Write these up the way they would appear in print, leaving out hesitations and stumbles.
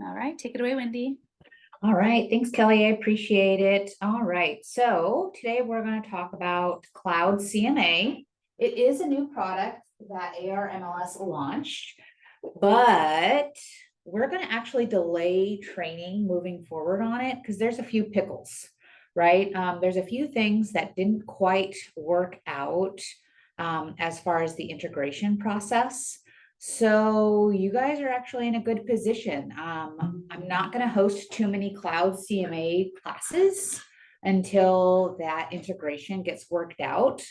All right, take it away, Wendy. All right, thanks, Kelly. I appreciate it. All right, so today we're going to talk about Cloud CMA. It is a new product that ARMLS launched, but we're going to actually delay training moving forward on it because there's a few pickles, right? There's a few things that didn't quite work out as far as the integration process. So you guys are actually in a good position. I'm not going to host too many Cloud CMA classes until that integration gets worked out.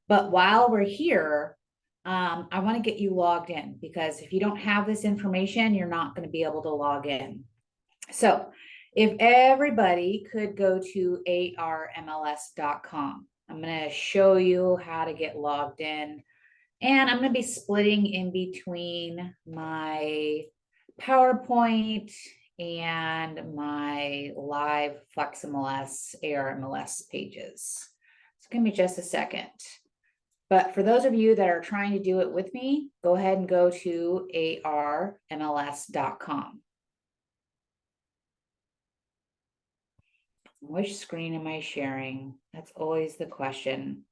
But while we're here, I want to get you logged in because if you don't have this information, you're not going to be able to log in. So if everybody could go to armls.com, I'm going to show you how to get logged in. And I'm going to be splitting in between my PowerPoint and my live FlexMLS, ARMLS pages. So give me just a second. But for those of you that are trying to do it with me, go ahead and go to armls.com. Which screen am I sharing? That's always the question.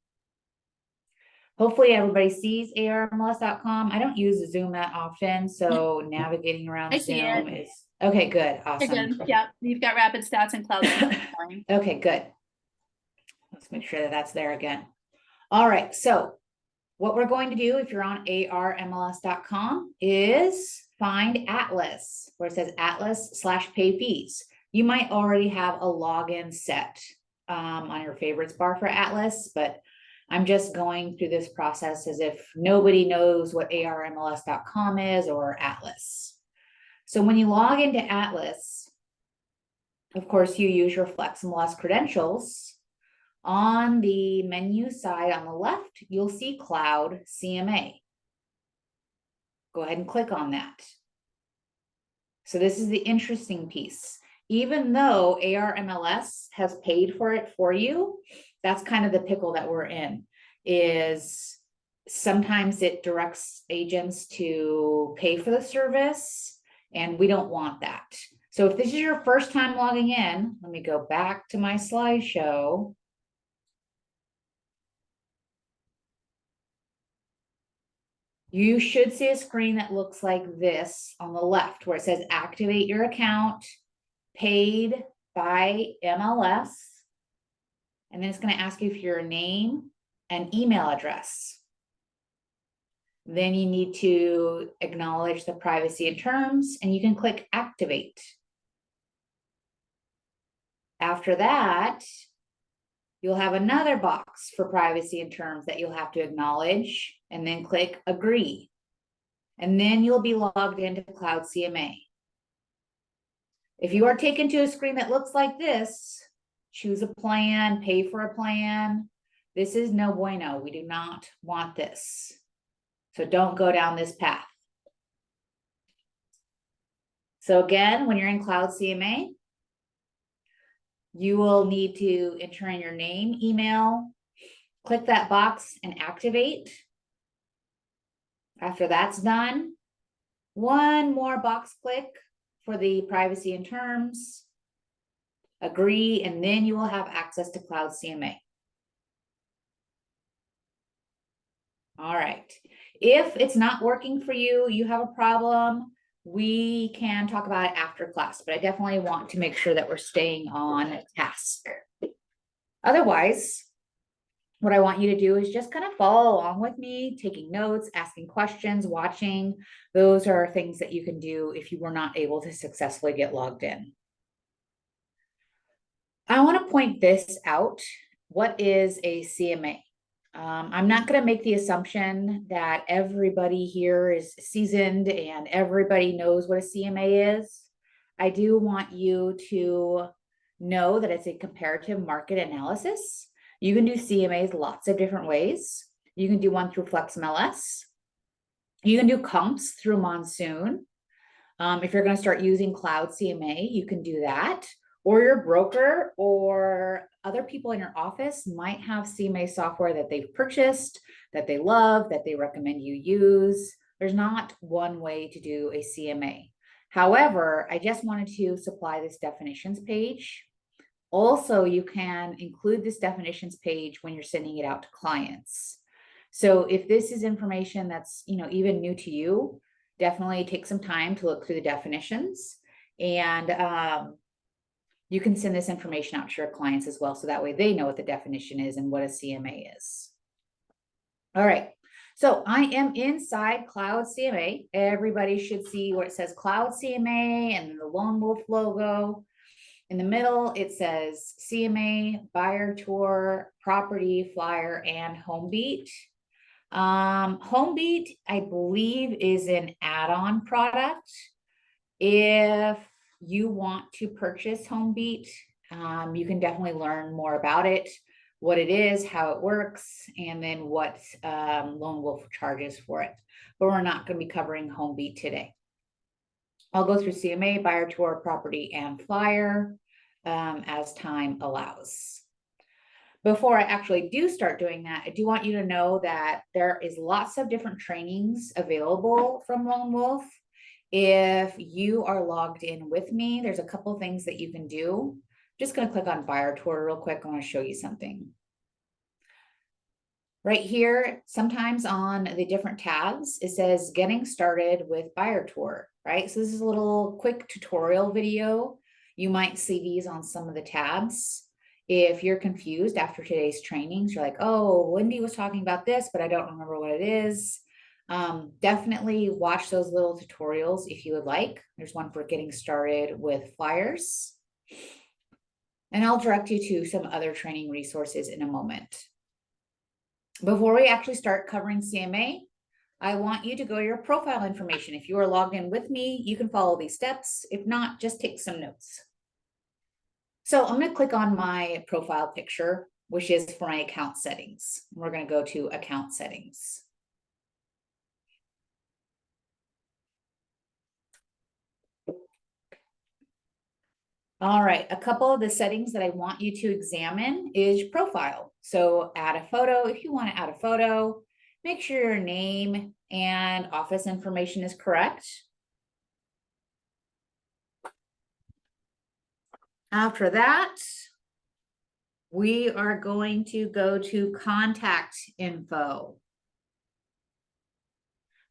Hopefully everybody sees armls.com. I don't use Zoom that often, so navigating around Zoom is okay. Good, awesome. Yeah, you've got rapid stats and cloud. Okay, good. Let's make sure that that's there again. All right, so what we're going to do if you're on armls.com is find Atlas, where it says Atlas/pay fees. You might already have a login set on your favorites bar for Atlas, but I'm just going through this process as if nobody knows what armls.com is or Atlas. So when you log into Atlas, of course, you use your FlexMLS credentials. On the menu side on the left, you'll see Cloud CMA. Go ahead and click on that. So this is the interesting piece. Even though ARMLS has paid for it for you, that's kind of the pickle that we're in, is sometimes it directs agents to pay for the service, and we don't want that. So if this is your first time logging in, let me go back to my slideshow. You should see a screen that looks like this on the left, where it says activate your account, paid by MLS. And then it's going to ask you for your name and email address. Then you need to acknowledge the privacy and terms, and you can click activate. After that, you'll have another box for privacy and terms that you'll have to acknowledge, and then click agree. And then you'll be logged into Cloud CMA. If you are taken to a screen that looks like this, choose a plan, pay for a plan. This is no bueno. We do not want this. So don't go down this path. So again, when you're in Cloud CMA, you will need to enter in your name, email, click that box and activate. After that's done, one more box click for the privacy and terms, agree, and then you will have access to Cloud CMA. All right. If it's not working for you, you have a problem, we can talk about it after class, but I definitely want to make sure that we're staying on task. Otherwise, what I want you to do is just kind of follow along with me, taking notes, asking questions, watching. Those are things that you can do if you were not able to successfully get logged in. I want to point this out. What is a CMA? I'm not going to make the assumption that everybody here is seasoned and everybody knows what a CMA is. I do want you to know that it's a comparative market analysis. You can do CMAs lots of different ways. You can do one through FlexMLS. You can do comps through Monsoon. If you're going to start using Cloud CMA, you can do that. Or your broker or other people in your office might have CMA software that they've purchased, that they love, that they recommend you use. There's not one way to do a CMA. However, I just wanted to supply this definitions page. Also, you can include this definitions page when you're sending it out to clients. So if this is information that's, even new to you, definitely take some time to look through the definitions, and you can send this information out to your clients as well. So that way they know what the definition is and what a CMA is. All right. So I am inside Cloud CMA. Everybody should see where it says Cloud CMA and the Lone Wolf logo. In the middle, it says CMA, buyer tour, property, flyer, and HomeBeat. HomeBeat, I believe, is an add-on product. If you want to purchase HomeBeat, you can definitely learn more about it, what it is, how it works, and then what Lone Wolf charges for it. But we're not going to be covering HomeBeat today. I'll go through CMA, buyer tour, property, and flyer as time allows. Before I actually do start doing that, I do want you to know that there is lots of different trainings available from Lone Wolf. If you are logged in with me, there's a couple things that you can do. I'm just going to click on buyer tour real quick. I want to show you something. Right here, sometimes on the different tabs, it says getting started with buyer tour, right? So this is a little quick tutorial video. You might see these on some of the tabs. If you're confused after today's trainings, you're like, oh, Wendy was talking about this, but I don't remember what it is. Definitely watch those little tutorials if you would like. There's one for getting started with flyers. And I'll direct you to some other training resources in a moment. Before we actually start covering CMA, I want you to go to your profile information. If you are logged in with me, you can follow these steps. If not, just take some notes. So I'm going to click on my profile picture, which is for my account settings. We're going to go to account settings. All right, a couple of the settings that I want you to examine is profile. So add a photo. If you want to add a photo, make sure your name and office information is correct. After that, we are going to go to contact info.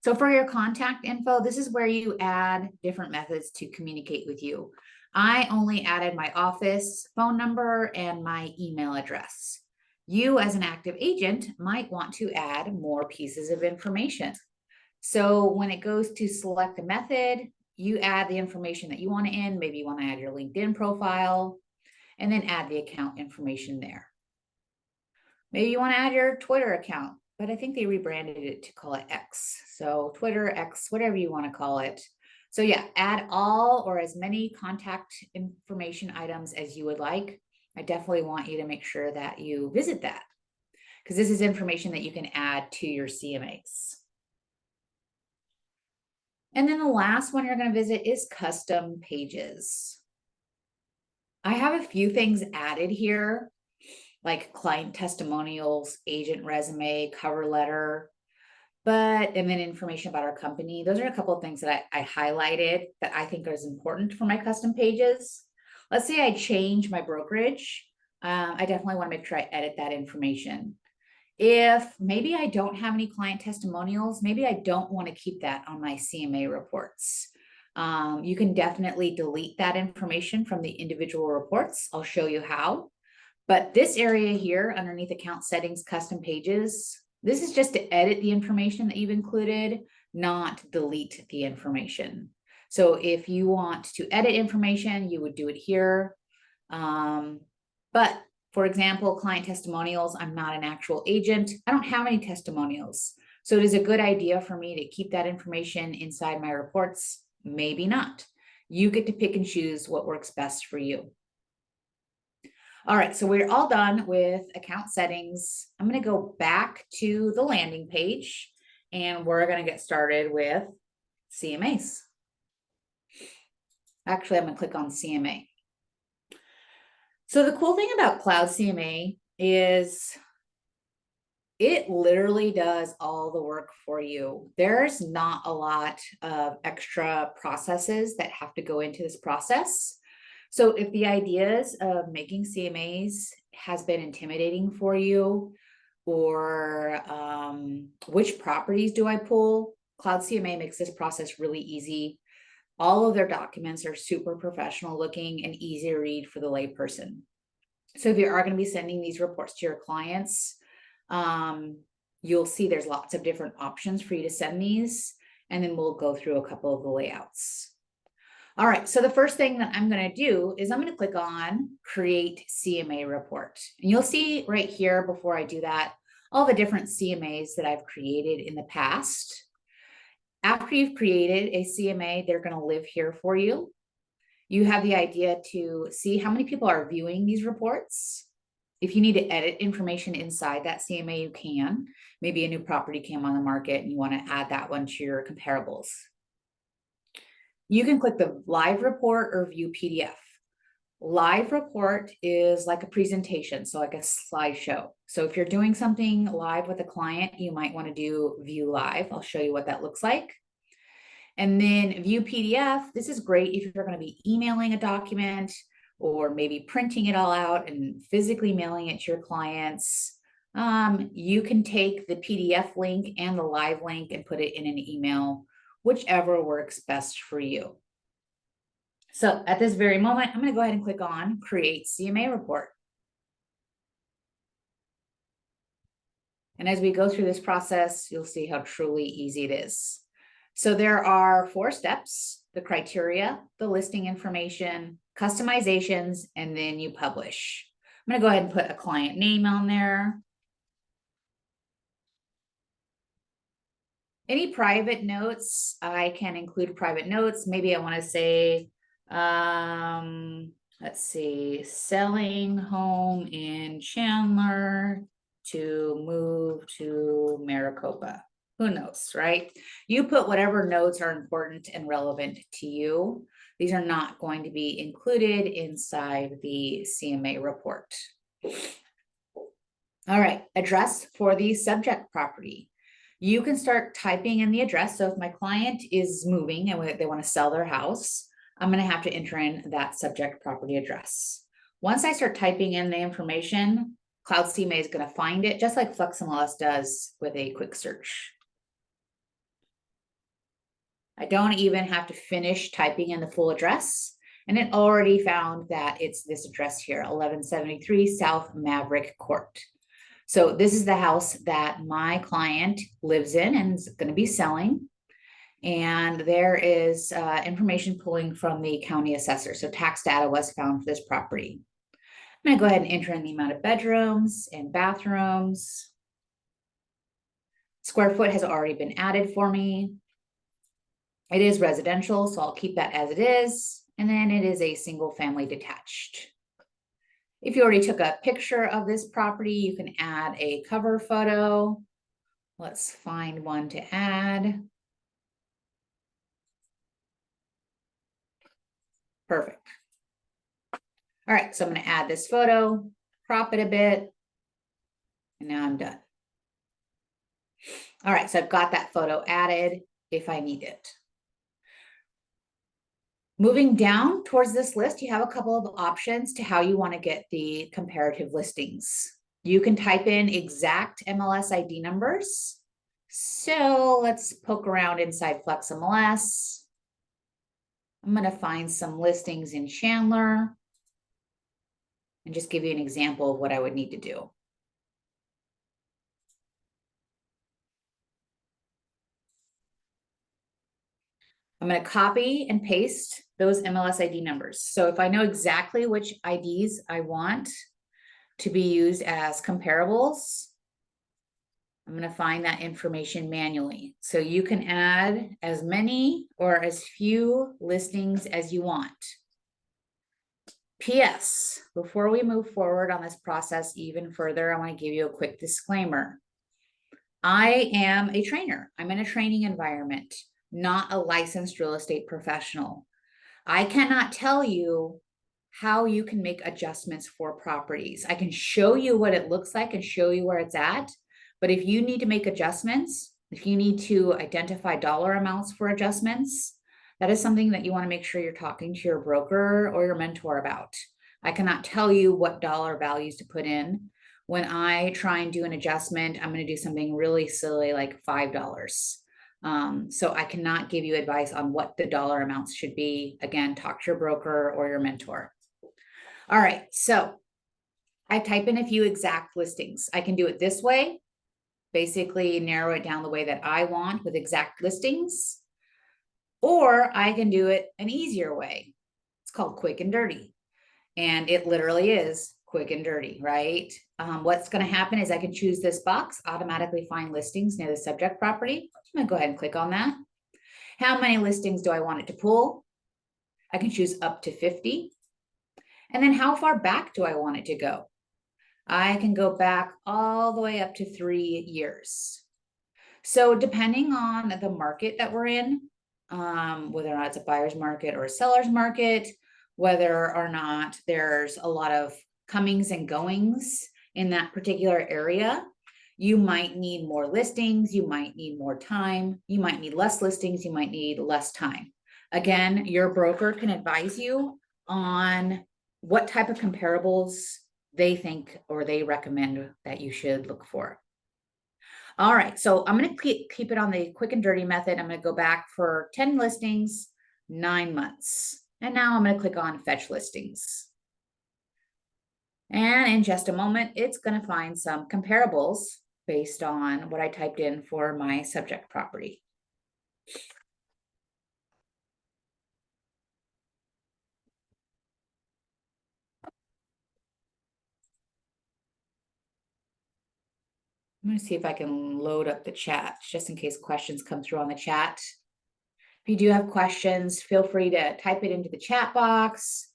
So for your contact info, this is where you add different methods to communicate with you. I only added my office phone number and my email address. You as an active agent might want to add more pieces of information. So when it goes to select a method, you add the information that you want to in. Maybe you want to add your LinkedIn profile and then add the account information there. Maybe you want to add your Twitter account, but I think they rebranded it to call it X. So Twitter, X, whatever you want to call it. So yeah, add all or as many contact information items as you would like. I definitely want you to make sure that you visit that because this is information that you can add to your CMAs. And then the last one you're going to visit is custom pages. I have a few things added here, like client testimonials, agent resume, cover letter, and then information about our company. Those are a couple of things that I highlighted that I think is important for my custom pages. Let's say I change my brokerage. I definitely want to make sure I edit that information. If maybe I don't have any client testimonials, maybe I don't want to keep that on my CMA reports. You can definitely delete that information from the individual reports. I'll show you how. But this area here underneath account settings, custom pages, this is just to edit the information that you've included, not delete the information. So if you want to edit information, you would do it here. But for example, client testimonials, I'm not an actual agent. I don't have any testimonials. So it is a good idea for me to keep that information inside my reports. Maybe not. You get to pick and choose what works best for you. All right, so we're all done with account settings. I'm going to go back to the landing page and we're going to get started with CMAs. Actually, I'm going to click on CMA. So the cool thing about Cloud CMA is It literally does all the work for you. There's not a lot of extra processes that have to go into this process. So if the ideas of making CMAs has been intimidating for you, or which properties do I pull, Cloud CMA makes this process really easy. All of their documents are super professional looking and easy to read for the layperson. So if you are going to be sending these reports to your clients, you'll see there's lots of different options for you to send these, and then we'll go through a couple of the layouts. All right, so the first thing that I'm going to do is I'm going to click on Create CMA Report. And you'll see right here before I do that, all the different CMAs that I've created in the past. After you've created a CMA, they're going to live here for you. You have the idea to see how many people are viewing these reports. If you need to edit information inside that CMA, you can. Maybe a new property came on the market and you want to add that one to your comparables. You can click the live report or view PDF. Live report is like a presentation, so like a slideshow. So if you're doing something live with a client, you might want to do view live. I'll show you what that looks like. And then view PDF, this is great if you're going to be emailing a document or maybe printing it all out and physically mailing it to your clients. You can take the PDF link and the live link and put it in an email, whichever works best for you. So at this very moment, I'm going to go ahead and click on Create CMA Report. And as we go through this process, you'll see how truly easy it is. So there are 4 steps: the criteria, the listing information, customizations, and then you publish. I'm going to go ahead and put a client name on there. Any private notes, I can include private notes. Maybe I want to say, let's see, selling home in Chandler to move to Maricopa. Who knows, right? You put whatever notes are important and relevant to you. These are not going to be included inside the CMA report. All right, address for the subject property. You can start typing in the address. So if my client is moving and they want to sell their house, I'm going to have to enter in that subject property address. Once I start typing in the information, Cloud CMA is going to find it just like MyHomeGroup does with a quick search. I don't even have to finish typing in the full address, and it already found that it's this address here, 1173 South Maverick Court. So this is the house that my client lives in and is going to be selling. And there is information pulling from the county assessor. So tax data was found for this property. I'm going to go ahead and enter in the amount of bedrooms and bathrooms. Square foot has already been added for me. It is residential, so I'll keep that as it is. And then it is a single family detached. If you already took a picture of this property, you can add a cover photo. Let's find one to add. Perfect. All right, so I'm going to add this photo, crop it a bit, and now I'm done. All right, so I've got that photo added if I need it. Moving down towards this list, you have a couple of options to how you want to get the comparative listings. You can type in exact MLS ID numbers. So let's poke around inside MLS. I'm going to find some listings in Chandler and just give you an example of what I would need to do. I'm going to copy and paste those MLS ID numbers. So if I know exactly which IDs I want to be used as comparables, I'm going to find that information manually. So you can add as many or as few listings as you want. P.S. Before we move forward on this process even further, I want to give you a quick disclaimer. I am a trainer. I'm in a training environment, not a licensed real estate professional. I cannot tell you how you can make adjustments for properties. I can show you what it looks like and show you where it's at, But if you need to make adjustments, if you need to identify dollar amounts for adjustments, that is something that you want to make sure you're talking to your broker or your mentor about. I cannot tell you what dollar values to put in. When I try and do an adjustment, I'm going to do something really silly like $5. So I cannot give you advice on what the dollar amounts should be. Again, talk to your broker or your mentor. All right, so I type in a few exact listings. I can do it this way, basically narrow it down the way that I want with exact listings, or I can do it an easier way. It's called quick and dirty. And it literally is quick and dirty, right? What's going to happen is I can choose this box, automatically find listings near the subject property. I'm going to go ahead and click on that. How many listings do I want it to pull? I can choose up to 50. And then how far back do I want it to go? I can go back all the way up to 3 years. So depending on the market that we're in, whether or not it's a buyer's market or a seller's market, whether or not there's a lot of comings and goings in that particular area, you might need more listings, you might need more time, you might need less listings, you might need less time. Again, your broker can advise you on what type of comparables they think or they recommend that you should look for. All right, so I'm going to keep it on the quick and dirty method. I'm going to go back for 10 listings, 9 months. And now I'm going to click on fetch listings. And in just a moment, it's going to find some comparables based on what I typed in for my subject property. I'm going to see if I can load up the chat just in case questions come through on the chat. If you do have questions, feel free to type it into the chat box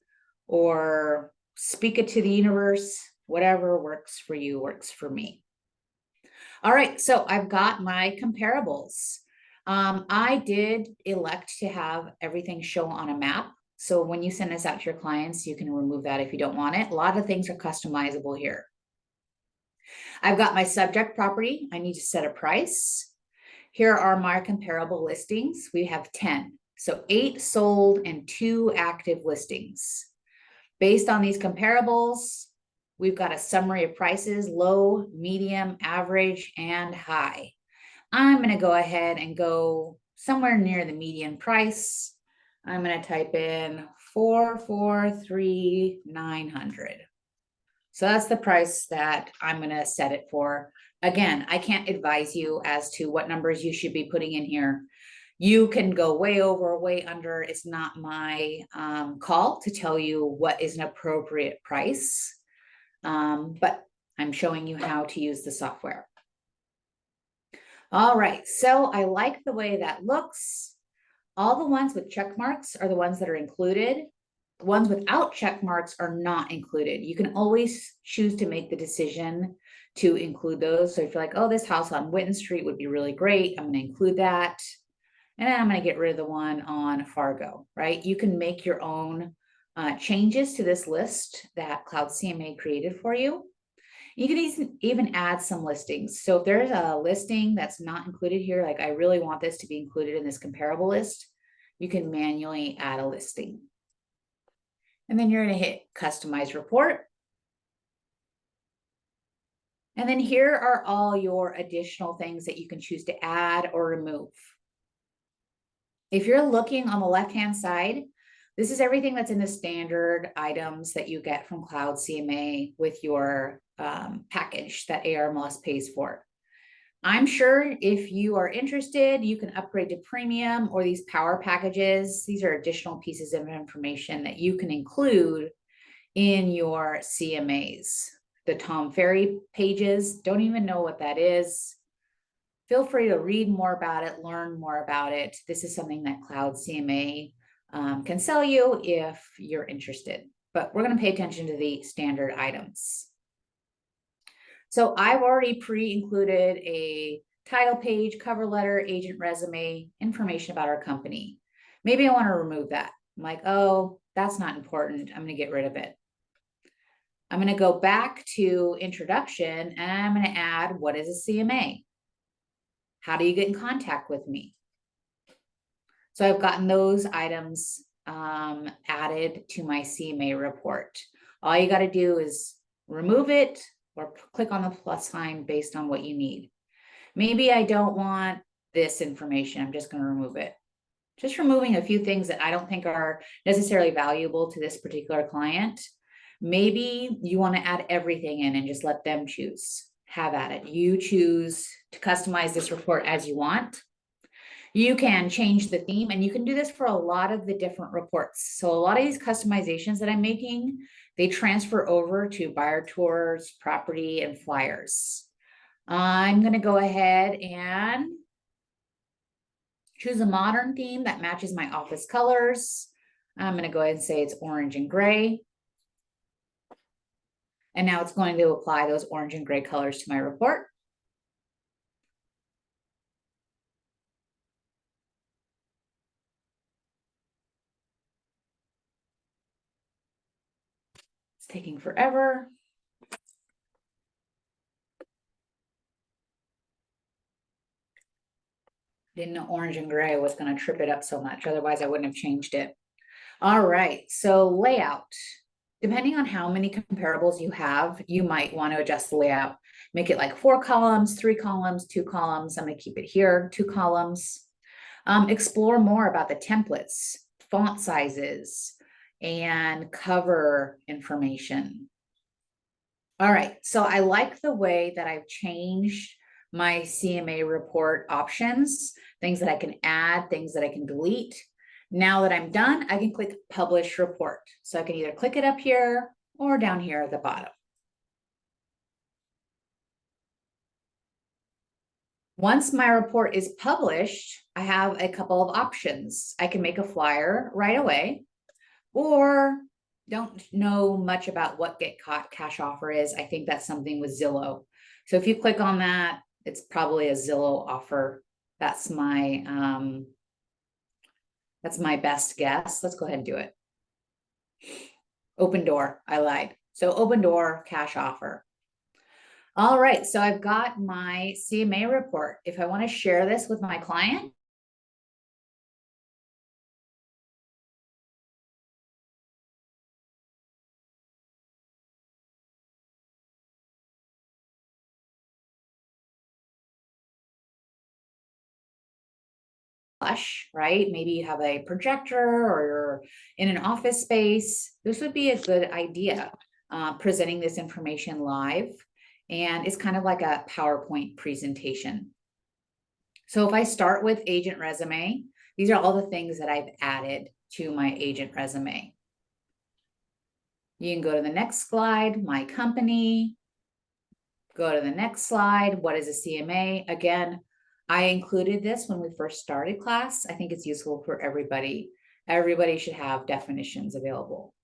or speak it to the universe. Whatever works for you works for me. All right, so I've got my comparables. I did elect to have everything show on a map. So when you send this out to your clients, you can remove that if you don't want it. A lot of things are customizable here. I've got my subject property. I need to set a price. Here are my comparable listings. We have 10. So 8 sold and 2 active listings. Based on these comparables, we've got a summary of prices, low, medium, average, and high. I'm going to go ahead and go somewhere near the median price. I'm going to type in 443,900. So that's the price that I'm going to set it for. Again, I can't advise you as to what numbers you should be putting in here. You can go way over, way under. It's not my call to tell you what is an appropriate price, but I'm showing you how to use the software. All right, so I like the way that looks. All the ones with check marks are the ones that are included. The ones without check marks are not included. You can always choose to make the decision to include those. So if you're like, oh, this house on Winton Street would be really great, I'm going to include that. And then I'm going to get rid of the one on Fargo, right? You can make your own changes to this list that Cloud CMA created for you. You can even add some listings. So if there's a listing that's not included here, like I really want this to be included in this comparable list, you can manually add a listing. And then you're going to hit Customize Report. And then here are all your additional things that you can choose to add or remove. If you're looking on the left-hand side, this is everything that's in the standard items that you get from Cloud CMA with your package that ARMLS pays for. I'm sure if you are interested, you can upgrade to premium or these power packages. These are additional pieces of information that you can include in your CMAs. The Tom Ferry pages, don't even know what that is. Feel free to read more about it, learn more about it. This is something that Cloud CMA can sell you if you're interested, but we're going to pay attention to the standard items. So I've already pre-included a title page, cover letter, agent resume, information about our company. Maybe I want to remove that. I'm like, oh, that's not important. I'm going to get rid of it. I'm going to go back to introduction and I'm going to add, what is a CMA? How do you get in contact with me? So I've gotten those items added to my CMA report. All you got to do is remove it or click on the plus sign based on what you need. Maybe I don't want this information. I'm just going to remove it. Just removing a few things that I don't think are necessarily valuable to this particular client. Maybe you want to add everything in and just let them choose. Have at it. You choose to customize this report as you want. You can change the theme, and you can do this for a lot of the different reports. So a lot of these customizations that I'm making, they transfer over to buyer tours, property, and flyers. I'm going to go ahead and choose a modern theme that matches my office colors. I'm going to go ahead and say it's orange and gray. And now it's going to apply those orange and gray colors to my report. It's taking forever. Didn't know orange and gray was going to trip it up so much. Otherwise, I wouldn't have changed it. All right, so layout. Depending on how many comparables you have, you might want to adjust the layout. Make it like 4 columns, 3 columns, 2 columns. I'm going to keep it here, 2 columns. Explore more about the templates, font sizes, and cover information. All right, so I like the way that I've changed my CMA report options, things that I can add, things that I can delete. Now that I'm done, I can click Publish Report. So I can either click it up here or down here at the bottom. Once my report is published, I have a couple of options. I can make a flyer right away, or don't know much about what Get Caught Cash Offer is. I think that's something with Zillow. So if you click on that, it's probably a Zillow offer. That's my best guess. Let's go ahead and do it. Open Door, I lied. So Open Door Cash Offer. All right, so I've got my CMA report. If I want to share this with my client, right? Maybe you have a projector or you're in an office space. This would be a good idea, presenting this information live. And it's kind of like a PowerPoint presentation. So if I start with agent resume, these are all the things that I've added to my agent resume. You can go to the next slide, my company. Go to the next slide. What is a CMA? Again, I included this when we first started class. I think it's useful for everybody. Everybody should have definitions available.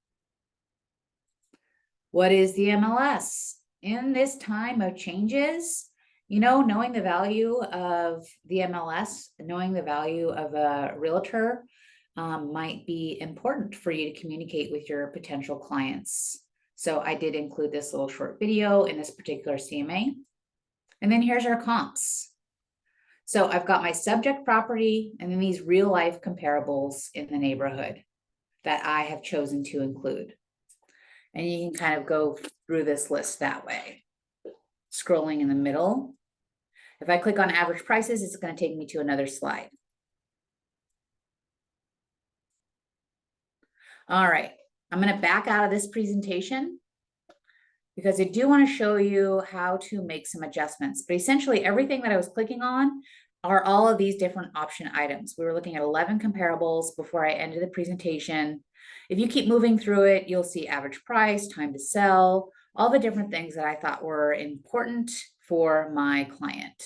What is the MLS? In this time of changes, you know, knowing the value of the MLS, knowing the value of a realtor might be important for you to communicate with your potential clients. So I did include this little short video in this particular CMA. And then here's our comps. So I've got my subject property and then these real life comparables in the neighborhood that I have chosen to include. And you can kind of go through this list that way. Scrolling in the middle. If I click on average prices, it's going to take me to another slide. All right, I'm going to back out of this presentation because I do want to show you how to make some adjustments. But essentially everything that I was clicking on are all of these different option items. We were looking at 11 comparables before I ended the presentation. If you keep moving through it, you'll see average price, time to sell, all the different things that I thought were important for my client.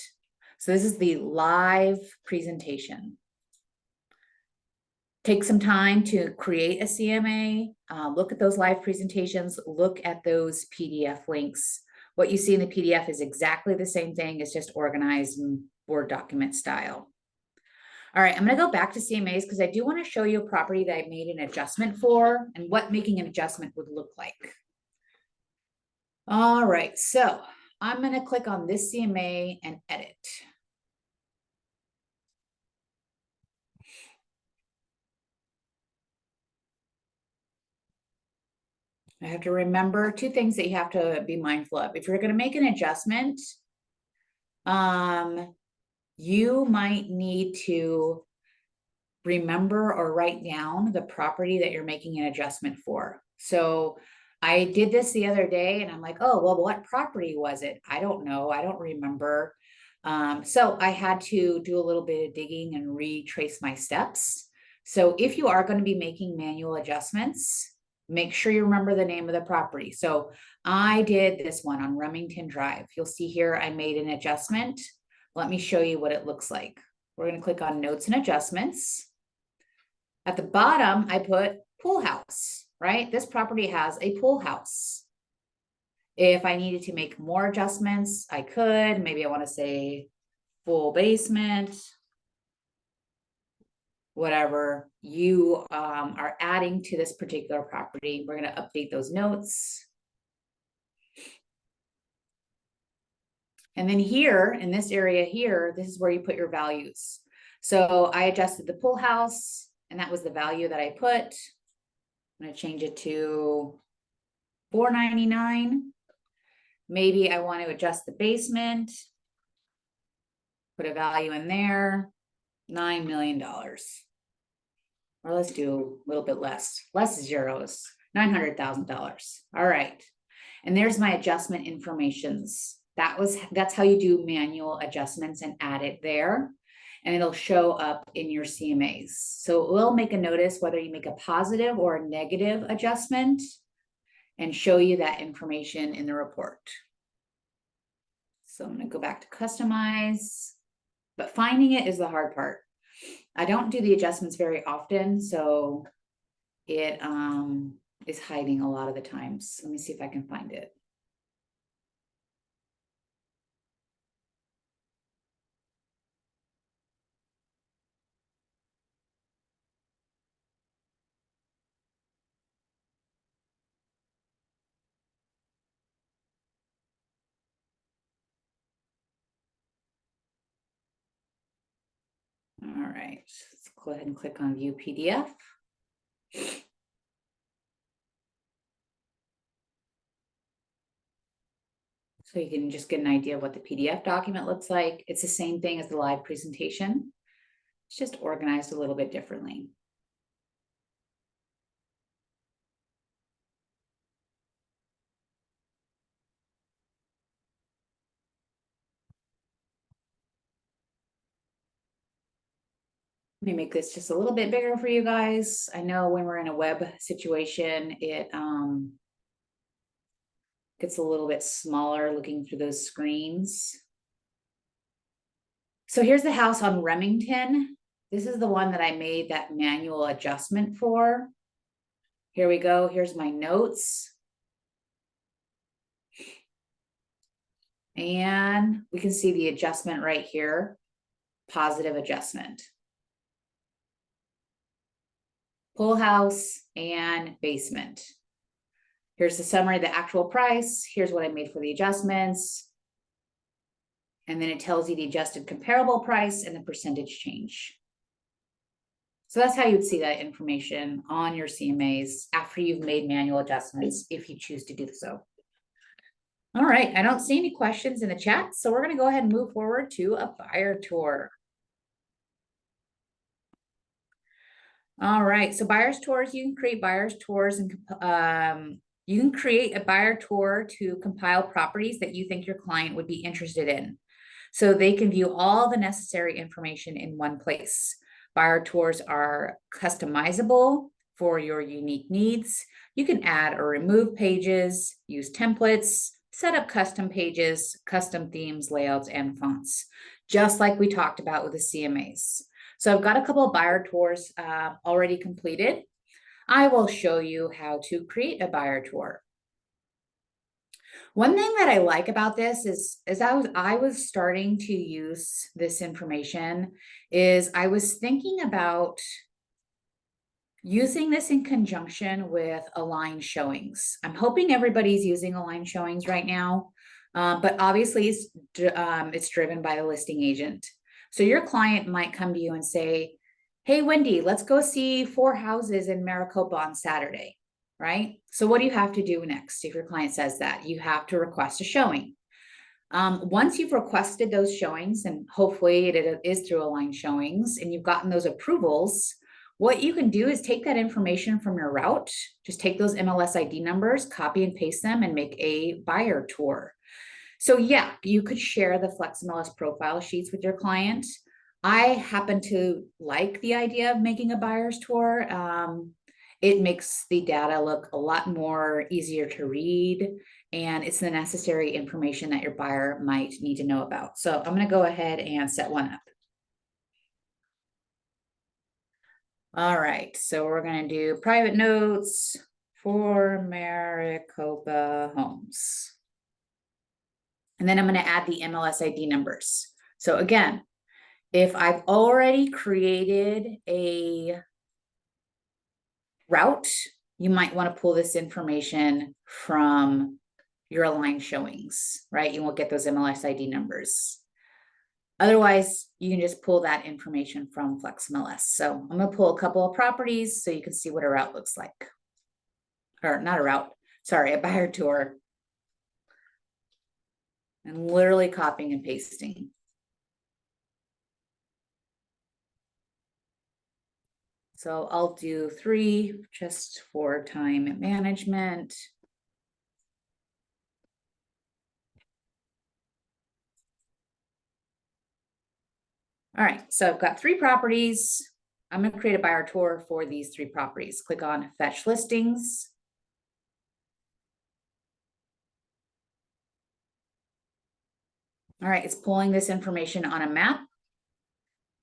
So this is the live presentation. Take some time to create a CMA, look at those live presentations, look at those PDF links. What you see in the PDF is exactly the same thing. It's just organized in Word document style. All right, I'm going to go back to CMAs because I do want to show you a property that I made an adjustment for and what making an adjustment would look like. All right, so I'm going to click on this CMA and edit. I have to remember two things that you have to be mindful of. If you're going to make an adjustment, you might need to remember or write down the property that you're making an adjustment for. So I did this the other day and I'm like, oh, well, what property was it? I don't know. I don't remember. So I had to do a little bit of digging and retrace my steps. So if you are going to be making manual adjustments, make sure you remember the name of the property. So I did this one on Remington Drive. You'll see here I made an adjustment. Let me show you what it looks like. We're going to click on Notes and Adjustments. At the bottom, I put pool house, right? This property has a pool house. If I needed to make more adjustments, I could. Maybe I want to say full basement, whatever you are adding to this particular property. We're going to update those notes. And then here in this area here, this is where you put your values. So I adjusted the pool house and that was the value that I put. I'm going to change it to $4.99. Maybe I want to adjust the basement, put a value in there, $9 million. Or let's do a little bit less zeros, $900,000. All right. And there's my adjustment informations. That's how you do manual adjustments and add it there. And it'll show up in your CMAs. So it will make a notice whether you make a positive or a negative adjustment and show you that information in the report. So I'm going to go back to customize, but finding it is the hard part. I don't do the adjustments very often, so it is hiding a lot of the times. Let me see if I can find it. All right, let's go ahead and click on View PDF. So you can just get an idea of what the PDF document looks like. It's the same thing as the live presentation. It's just organized a little bit differently. Let me make this just a little bit bigger for you guys. I know when we're in a web situation, it gets a little bit smaller looking through those screens. So here's the house on Remington. This is the one that I made that manual adjustment for. Here we go. Here's my notes. And we can see the adjustment right here, positive adjustment. Pool house and basement. Here's the summary of the actual price. Here's what I made for the adjustments. And then it tells you the adjusted comparable price and the percentage change. So that's how you'd see that information on your CMAs after you've made manual adjustments, if you choose to do so. All right, I don't see any questions in the chat, so we're going to go ahead and move forward to a buyer tour. All right, so buyer's tours, you can create buyer's tours and you can create a buyer tour to compile properties that you think your client would be interested in. So they can view all the necessary information in one place. Buyer tours are customizable for your unique needs. You can add or remove pages, use templates, set up custom pages, custom themes, layouts, and fonts, just like we talked about with the CMAs. So I've got a couple of buyer tours already completed. I will show you how to create a buyer tour. One thing that I like about this is I was starting to use this information is I was thinking about Using this in conjunction with align showings. I'm hoping everybody's using align showings right now, but obviously it's driven by the listing agent. So your client might come to you and say, hey, Wendy, let's go see 4 houses in Maricopa on Saturday, right? So what do you have to do next if your client says that? You have to request a showing. Once you've requested those showings, and hopefully it is through align showings, and you've gotten those approvals, what you can do is take that information from your route, just take those MLS ID numbers, copy and paste them, and make a buyer tour. So yeah, you could share the Flex MLS profile sheets with your client. I happen to like the idea of making a buyer's tour. It makes the data look a lot more easier to read, and it's the necessary information that your buyer might need to know about. So I'm going to go ahead and set one up. All right, so we're going to do private notes for Maricopa homes. And then I'm going to add the MLS ID numbers. So again, if I've already created a route, you might want to pull this information from your align showings, right? You won't get those MLS ID numbers. Otherwise, you can just pull that information from Flex MLS. So I'm going to pull a couple of properties so you can see what a route looks like. Or not a route, sorry, a buyer tour. And literally copying and pasting. So I'll do 3 just for time management. All right, so I've got 3 properties. I'm going to create a buyer tour for these 3 properties. Click on Fetch Listings. All right, it's pulling this information on a map.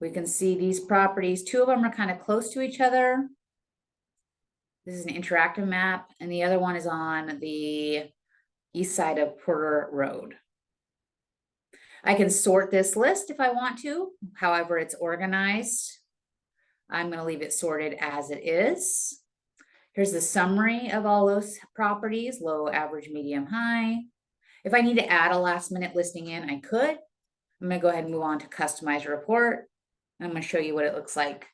We can see these properties. 2 of them are kind of close to each other. This is an interactive map, and the other one is on the east side of Porter Road. I can sort this list if I want to, however it's organized. I'm going to leave it sorted as it is. Here's the summary of all those properties, low, average, medium, high. If I need to add a last minute listing in, I could. I'm going to go ahead and move on to customize report. I'm going to show you what it looks like.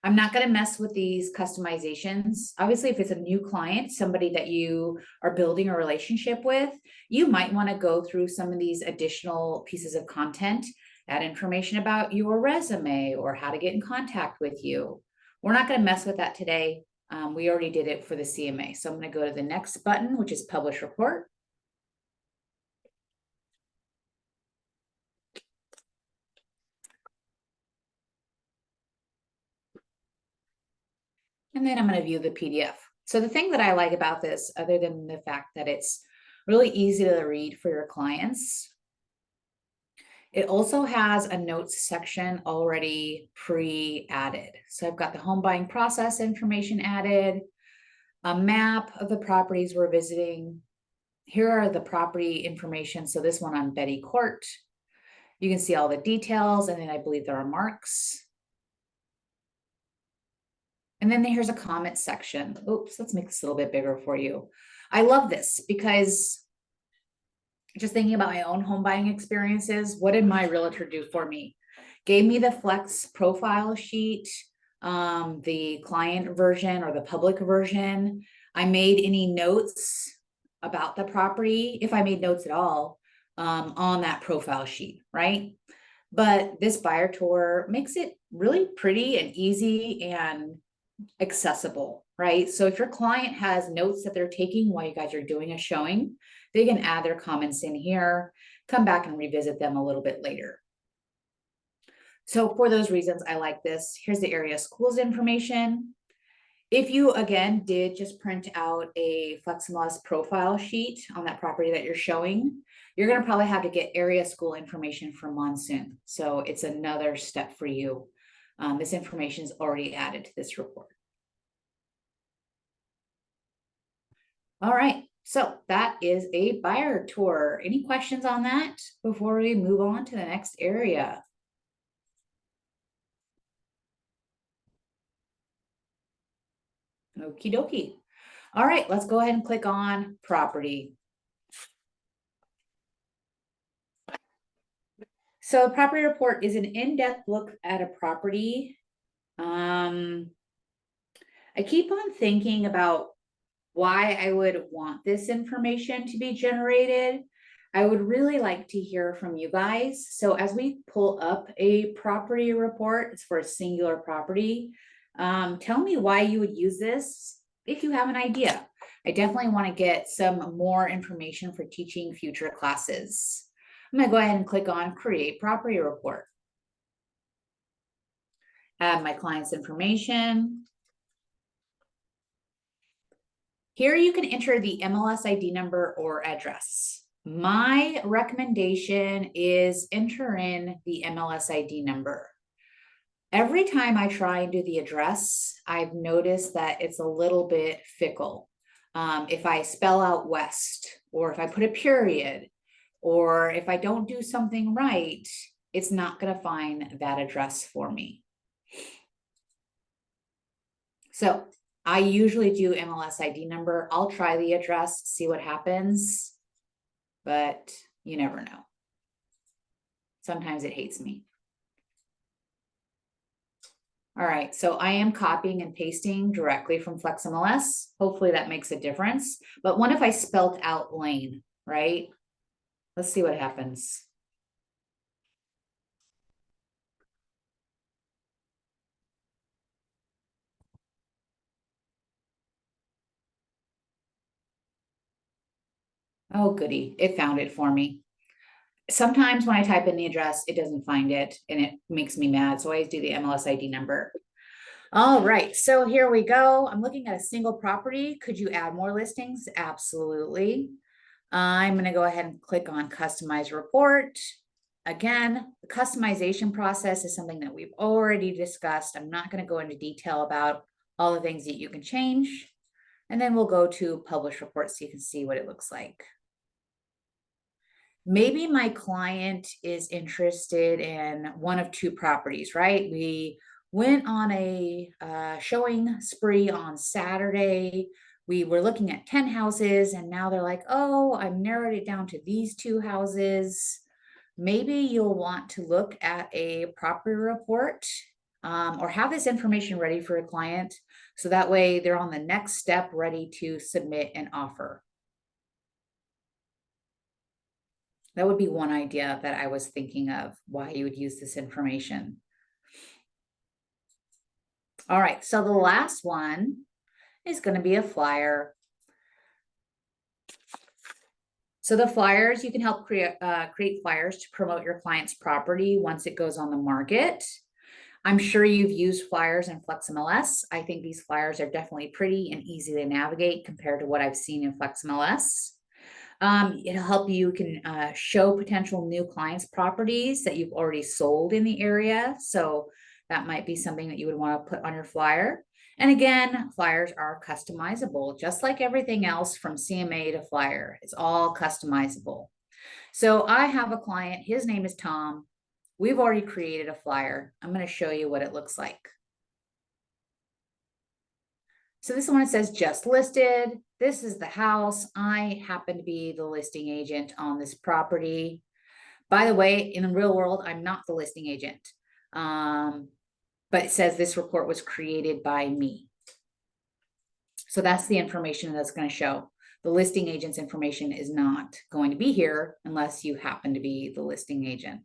I'm not going to mess with these customizations. Obviously, if it's a new client, somebody that you are building a relationship with, you might want to go through some of these additional pieces of content, add information about your resume or how to get in contact with you. We're not going to mess with that today. We already did it for the CMA. So I'm going to go to the next button, which is publish report. And then I'm going to view the PDF. So the thing that I like about this, other than the fact that it's really easy to read for your clients, it also has a notes section already pre-added. So I've got the home buying process information added, a map of the properties we're visiting. Here are the property information. So this one on Betty Court, you can see all the details, and then I believe there are marks. And then here's a comment section. Oops, let's make this a little bit bigger for you. I love this because just thinking about my own home buying experiences, what did my realtor do for me? Gave me the Flex profile sheet, the client version or the public version. I made any notes about the property, if I made notes at all, on that profile sheet, right? But this buyer tour makes it really pretty and easy and accessible, right? So if your client has notes that they're taking while you guys are doing a showing, they can add their comments in here, come back and revisit them a little bit later. So for those reasons, I like this. Here's the area schools information. If you, again, did just print out a FlexMLS profile sheet on that property that you're showing, you're going to probably have to get area school information from Monsoon. So it's another step for you. This information is already added to this report. All right, so that is a buyer tour. Any questions on that before we move on to the next area? Okie dokie. All right, let's go ahead and click on property. So a property report is an in-depth look at a property. I keep on thinking about why I would want this information to be generated. I would really like to hear from you guys. So as we pull up a property report, it's for a singular property. Tell me why you would use this if you have an idea. I definitely want to get some more information for teaching future classes. I'm going to go ahead and click on create property report. Add my client's information. Here you can enter the MLS ID number or address. My recommendation is enter in the MLS ID number. Every time I try and do the address, I've noticed that it's a little bit fickle. If I spell out west, or if I put a period, or if I don't do something right, it's not going to find that address for me. So I usually do MLS ID number. I'll try the address, see what happens, but you never know. Sometimes it hates me. All right, so I am copying and pasting directly from FlexMLS. Hopefully that makes a difference. But what if I spelled out lane, right? Let's see what happens. Oh, goody, it found it for me. Sometimes when I type in the address, it doesn't find it and it makes me mad. So I always do the MLS ID number. All right, so here we go. I'm looking at a single property. Could you add more listings? Absolutely. I'm going to go ahead and click on customize report. Again, the customization process is something that we've already discussed. I'm not going to go into detail about all the things that you can change. And then we'll go to publish report so you can see what it looks like. Maybe my client is interested in one of two properties, right? We went on a showing spree on Saturday. We were looking at 10 houses and now they're like, oh, I've narrowed it down to these two houses. Maybe you'll want to look at a property report or have this information ready for a client. So that way they're on the next step ready to submit an offer. That would be one idea that I was thinking of why you would use this information. All right, so the last one is going to be a flyer. So the flyers, you can help create flyers to promote your client's property once it goes on the market. I'm sure you've used flyers in FlexMLS. I think these flyers are definitely pretty and easy to navigate compared to what I've seen in FlexMLS. It'll help you can show potential new clients' properties that you've already sold in the area. So that might be something that you would want to put on your flyer. And again, flyers are customizable, just like everything else from CMA to flyer. It's all customizable. So I have a client, his name is Tom. We've already created a flyer. I'm going to show you what it looks like. So this one says just listed. This is the house. I happen to be the listing agent on this property. By the way, in the real world, I'm not the listing agent. But it says this report was created by me. So that's the information that's going to show. The listing agent's information is not going to be here unless you happen to be the listing agent.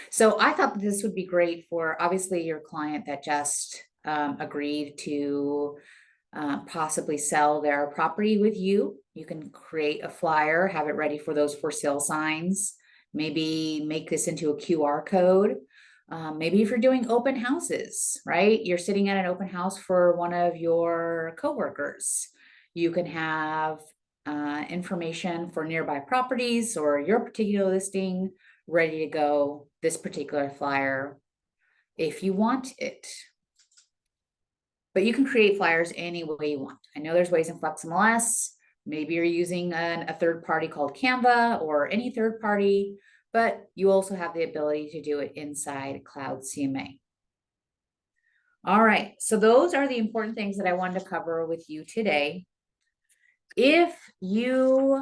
So I thought that this would be great for obviously your client that just agreed to possibly sell their property with you. You can create a flyer, have it ready for those for sale signs, maybe make this into a QR code. Maybe if you're doing open houses, right? You're sitting at an open house for one of your coworkers. You can have information for nearby properties or your particular listing ready to go, this particular flyer, if you want it. But you can create flyers any way you want. I know there's ways in FlexMLS. Maybe you're using a third party called Canva or any third party, but you also have the ability to do it inside Cloud CMA. All right, so those are the important things that I wanted to cover with you today. If you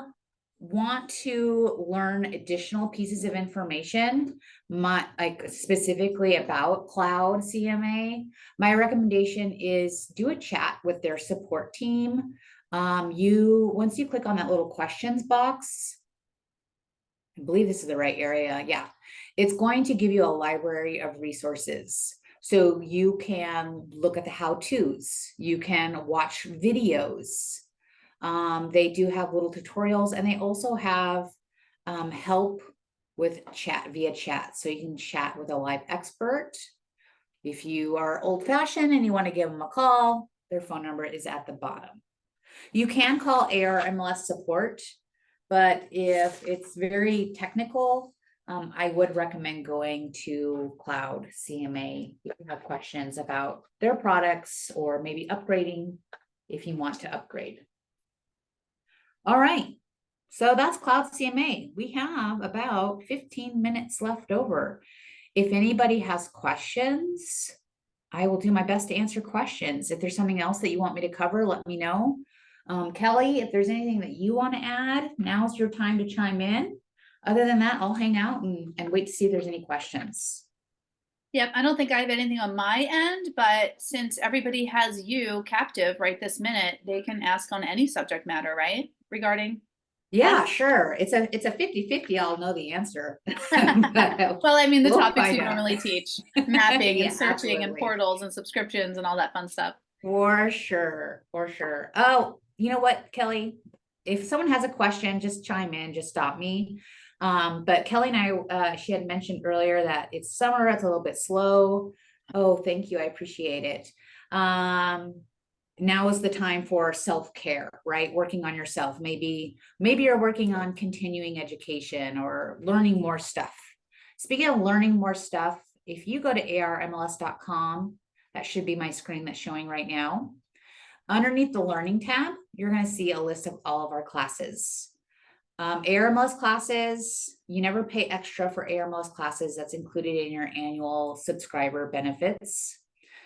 want to learn additional pieces of information, like specifically about cloud CMA, my recommendation is do a chat with their support team. Once you click on that little questions box, I believe this is the right area. Yeah, it's going to give you a library of resources. So you can look at the how-tos, you can watch videos. They do have little tutorials, and they also have help with chat via chat. So you can chat with a live expert. If you are old-fashioned and you want to give them a call, their phone number is at the bottom. You can call ARMLS support, but if it's very technical, I would recommend going to Cloud CMA if you have questions about their products or maybe upgrading if you want to upgrade. All right, so that's Cloud CMA. We have about 15 minutes left over. If anybody has questions, I will do my best to answer questions. If there's something else that you want me to cover, let me know. Kelly, if there's anything that you want to add, now's your time to chime in. Other than that, I'll hang out and wait to see if there's any questions. Yep, I don't think I have anything on my end, but since everybody has you captive right this minute, they can ask on any subject matter, right? Regarding. Yeah, sure. It's a 50-50. I'll know the answer. Well, I mean, the We'll topics find you out. normally teach, mapping Yeah, and searching and absolutely. portals and subscriptions and all that fun stuff. For sure, for sure. Oh, you know what, Kelly? If someone has a question, just chime in, just stop me. But Kelly and I, she had mentioned earlier that it's summer, it's a little bit slow. Oh, thank you, I appreciate it. Now is the time for self-care, right? Working on yourself. Maybe you're working on continuing education or learning more stuff. Speaking of learning more stuff, if you go to armls.com, that should be my screen that's showing right now. Underneath the learning tab, you're going to see a list of all of our classes. ARMLS classes, you never pay extra for ARMLS classes. That's included in your annual subscriber benefits.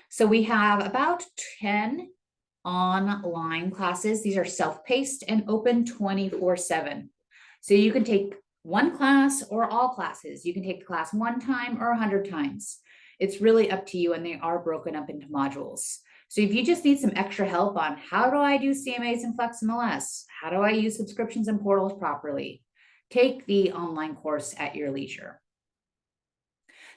So we have about 10 online classes. These are self-paced and open 24/7. So you can take one class or all classes. You can take the class one time or 100 times. It's really up to you, and they are broken up into modules. So if you just need some extra help on how do I do CMAs and FlexMLS, how do I use subscriptions and portals properly, take the online course at your leisure.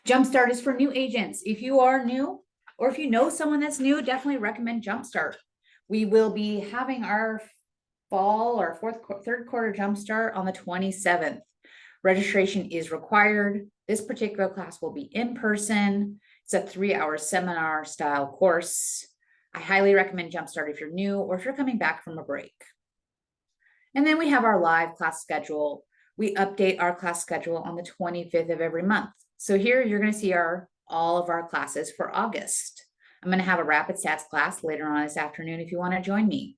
Jumpstart is for new agents. If you are new, or if you know someone that's new, definitely recommend Jumpstart. We will be having our fall or third quarter Jumpstart on the 27th. Registration is required. This particular class will be in person. It's a 3-hour seminar style course. I highly recommend Jumpstart if you're new or if you're coming back from a break. And then we have our live class schedule. We update our class schedule on the 25th of every month. So here you're going to see all of our classes for August. I'm going to have a rapid stats class later on this afternoon if you want to join me.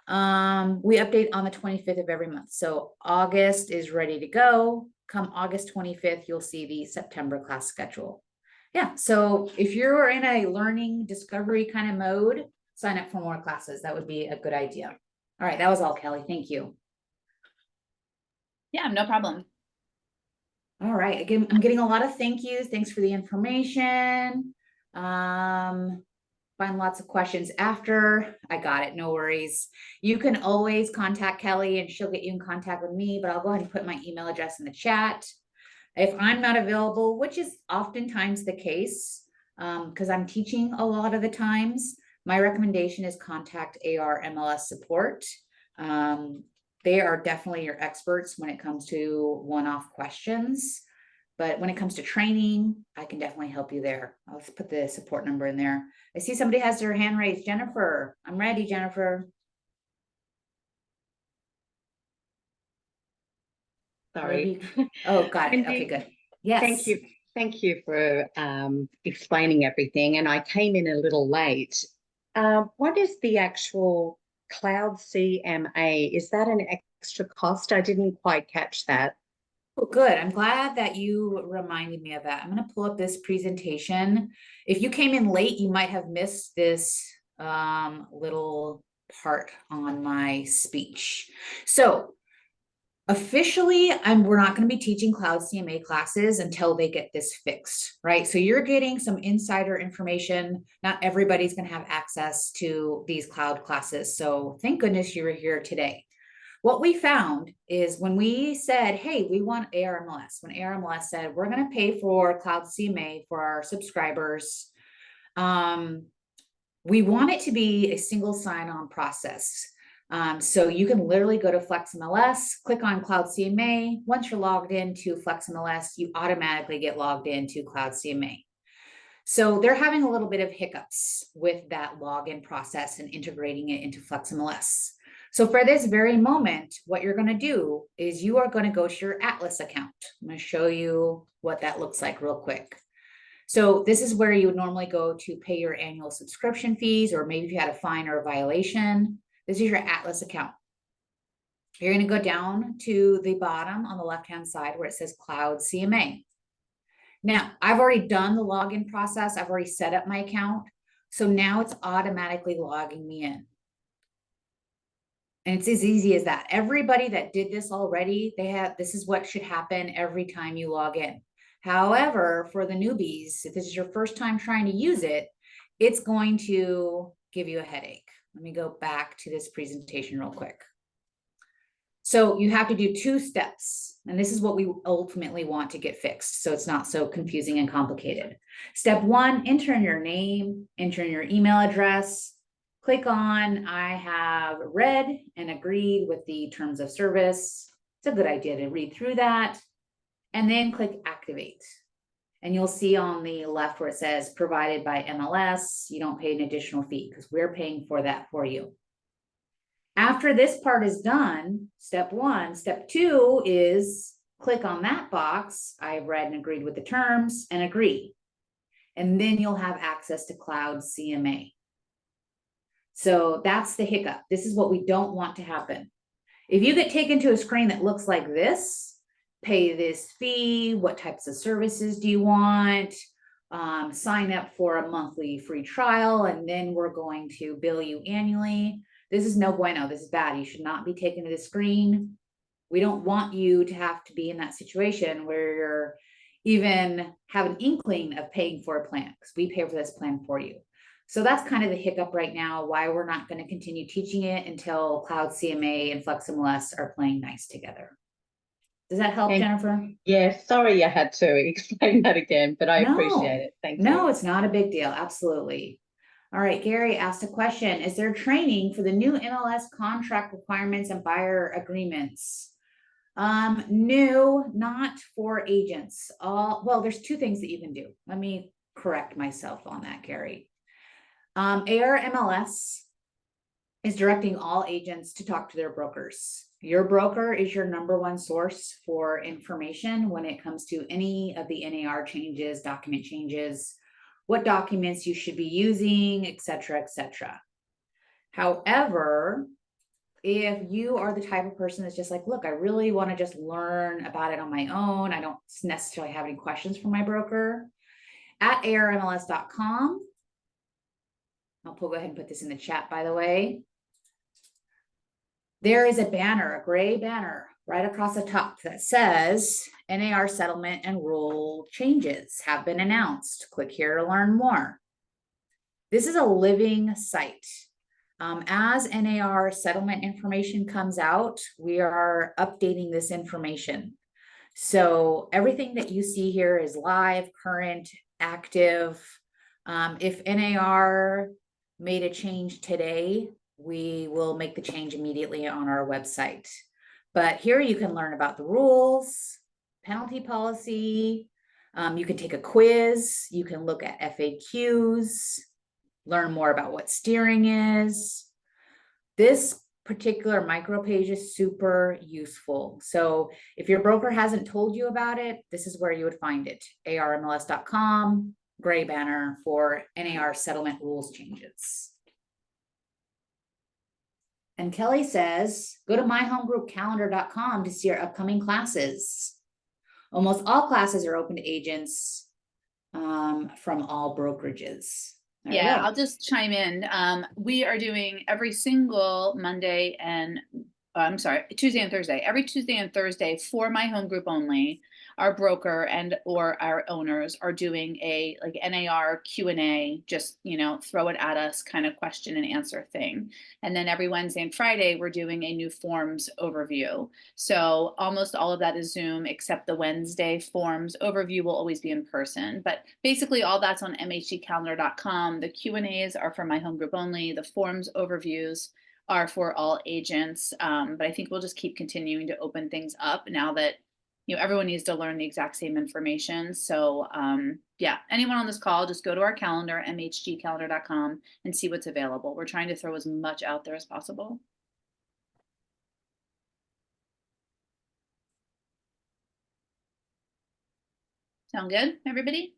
We update on the 25th of every month. So August is ready to go. Come August 25th, you'll see the September class schedule. Yeah, so if you're in a learning discovery kind of mode, sign up for more classes. That would be a good idea. All right, that was all, Kelly. Thank you. Yeah, no problem. All right, again, I'm getting a lot of thank yous. Thanks for the information. Find lots of questions after. I got it, no worries. You can always contact Kelly and she'll get you in contact with me, but I'll go ahead and put my email address in the chat. If I'm not available, which is oftentimes the case, because I'm teaching a lot of the times, my recommendation is contact ARMLS support. They are definitely your experts when it comes to one-off questions. But when it comes to training, I can definitely help you there. I'll put the support number in there. I see somebody has their hand raised. Jennifer, I'm ready, Jennifer. Sorry. Oh, got it. Wendy, Okay, good. Yes. Thank you. Thank you for explaining everything. And I came in a little late. What is the actual Cloud CMA? Is that an extra cost? I didn't quite catch that. Oh, good. I'm glad that you reminded me of that. I'm going to pull up this presentation. If you came in late, you might have missed this little part on my speech. So officially, we're not going to be teaching Cloud CMA classes until they get this fixed, right? So you're getting some insider information. Not everybody's going to have access to these cloud classes. So thank goodness you were here today. What we found is when we said, hey, we want ARMLS, when ARMLS said, we're going to pay for Cloud CMA for our subscribers, we want it to be a single sign-on process. So you can literally go to FlexMLS, click on Cloud CMA. Once you're logged into FlexMLS, you automatically get logged into Cloud CMA. So they're having a little bit of hiccups with that login process and integrating it into FlexMLS. So for this very moment, what you're going to do is you are going to go to your Atlas account. I'm going to show you what that looks like real quick. So this is where you would normally go to pay your annual subscription fees, or maybe if you had a fine or a violation. This is your Atlas account. You're going to go down to the bottom on the left-hand side where it says Cloud CMA. Now, I've already done the login process. I've already set up my account. So now it's automatically logging me in. And it's as easy as that. Everybody that did this already, this is what should happen every time you log in. However, for the newbies, if this is your first time trying to use it, it's going to give you a headache. Let me go back to this presentation real quick. So you have to do 2 steps, and this is what we ultimately want to get fixed, so it's not so confusing and complicated. Step 1, enter in your name, enter in your email address, click on I have read and agreed with the terms of service. It's a good idea to read through that, and then click activate. And you'll see on the left where it says provided by MLS, you don't pay an additional fee because we're paying for that for you. After this part is done, step 1, step 2 is click on that box. I've read and agreed with the terms and agree. And then you'll have access to Cloud CMA. So that's the hiccup. This is what we don't want to happen. If you get taken to a screen that looks like this, pay this fee, what types of services do you want, sign up for a monthly free trial, and then we're going to bill you annually. This is no bueno. This is bad. You should not be taken to the screen. We don't want you to have to be in that situation where you're even have an inkling of paying for a plan, because we pay for this plan for you. So that's kind of the hiccup right now, why we're not going to continue teaching it until Cloud CMA and FlexMLS are playing nice together. Does that help, Jennifer? Yeah, sorry I had to explain that again, but I appreciate it. Thank you. No, it's not a big deal. Absolutely. All right, Gary asked a question. Is there training for the new MLS contract requirements and buyer agreements? No, not for agents. Well, there's 2 things that you can do. Let me correct myself on that, Gary. ARMLS is directing all agents to talk to their brokers. Your broker is your #1 source for information when it comes to any of the NAR changes, document changes, what documents you should be using, et cetera, et cetera. However, if you are the type of person that's just like, look, I really want to just learn about it on my own, I don't necessarily have any questions for my broker, at ARMLS.com, I'll go ahead and put this in the chat, by the way. There is a banner, a gray banner right across the top that says NAR settlement and rule changes have been announced. Click here to learn more. This is a living site. As NAR settlement information comes out, we are updating this information. So everything that you see here is live, current, active. If NAR made a change today, we will make the change immediately on our website. But here you can learn about the rules, penalty policy. You can take a quiz. You can look at FAQs, learn more about what steering is. This particular micro page is super useful. So if your broker hasn't told you about it, this is where you would find it. ARMLS.com, gray banner for NAR settlement rules changes. And Kelly says, go to myhomegroupcalendar.com to see our upcoming classes. Almost all classes are open to agents from all brokerages. There you Yeah, go. I'll just chime in. We are doing every single Monday and I'm sorry, Tuesday and Thursday. Every Tuesday and Thursday for my home group only, our broker and or our owners are doing a like NAR Q&A, just, you know, throw it at us kind of question and answer thing. And then every Wednesday and Friday, we're doing a new forms overview. So almost all of that is Zoom, except the Wednesday forms overview will always be in person. But basically all that's on mhdcalendar.com. The Q&As are for my home group only. The forms overviews are for all agents. But I think we'll just keep continuing to open things up now that, you know, everyone needs to learn the exact same information. So yeah, anyone on this call, just go to our calendar, mhdcalendar.com, and see what's available. We're trying to throw as much out there as possible. Sound good, everybody?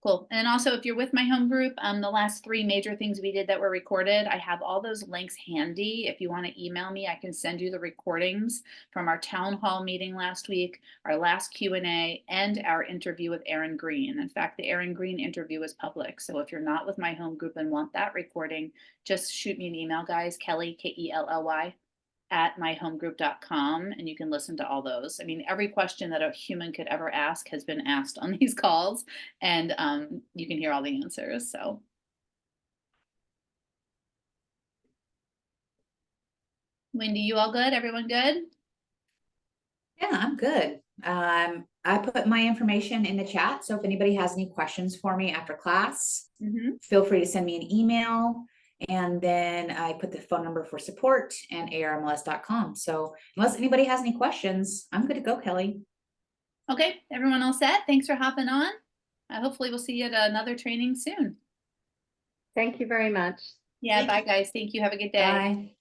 Cool. And also, if you're with my home group, the last 3 major things we did that were recorded, I have all those links handy. If you want to email me, I can send you the recordings from our town hall meeting last week, our last Q&A, and our interview with Aaron Green. In fact, the Aaron Green interview is public. So if you're not with my home group and want that recording, just shoot me an email, guys, Kelly, Kelly, at myhomegroup.com, and you can listen to all those. I mean, every question that a human could ever ask has been asked on these calls, and you can hear all the answers. So Wendy, you all good? Everyone good? Yeah, I'm good. I put my information in the chat. So if anybody has any questions for me after class, feel free to send me an email. And then I put the phone number for support and ARMLS.com. So unless anybody has any questions, I'm good to go, Kelly. Okay, everyone all set? Thanks for hopping on. Hopefully we'll see you at another training soon. Thank you very much. Yeah, Thank bye you. guys. Thank you. Have a good day. Bye.